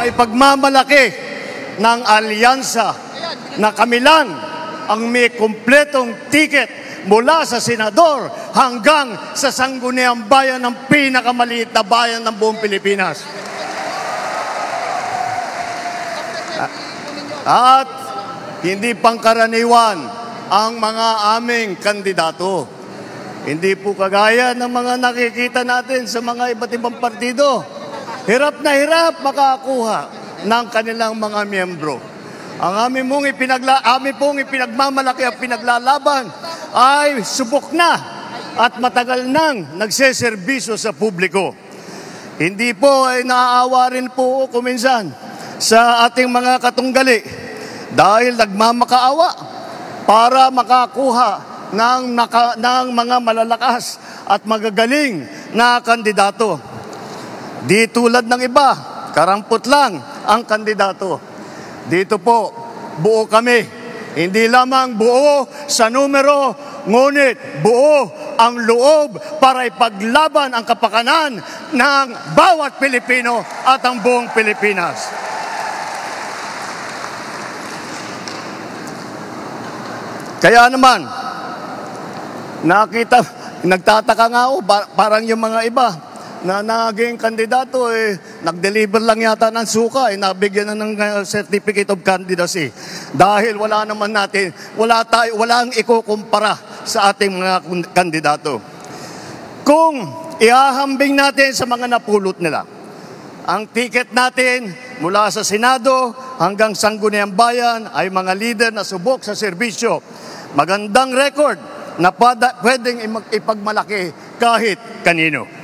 ay pagmamalaki ng alyansa na kami lang ang may kumpletong tiket mula sa senador hanggang sa sangguniang bayan ng pinakamaliit na bayan ng buong Pilipinas. At hindi pangkaraniwan ang mga aming kandidato. Hindi po kagaya ng mga nakikita natin sa mga iba't ibang partido. Hirap na hirap makakuha ng kanilang mga miyembro. Ang amin pong ipinagmamalaki at pinaglalaban ay subok na at matagal nang nagseserbisyo sa publiko. Hindi po ay naaawa rin po kuminsan sa ating mga katunggali dahil nagmamakaawa para makakuha ng mga malalakas at magagaling na kandidato. Di tulad ng iba, karampot lang ang kandidato. Dito po, buo kami. Hindi lamang buo sa numero, ngunit buo ang loob para ipaglaban ang kapakanan ng bawat Pilipino at ang buong Pilipinas. Kaya naman, nagtataka nga ako, parang yung mga iba na naging kandidato, nag-deliver lang yata ng suka, nabigyan na ng certificate of candidacy. Dahil walang ikukumpara sa ating mga kandidato. Kung ihahambing natin sa mga napulot nila, ang ticket natin mula sa Senado hanggang Sangguniang Bayan ay mga leader na subok sa serbisyo. Magandang record na pwedeng ipagmalaki kahit kanino.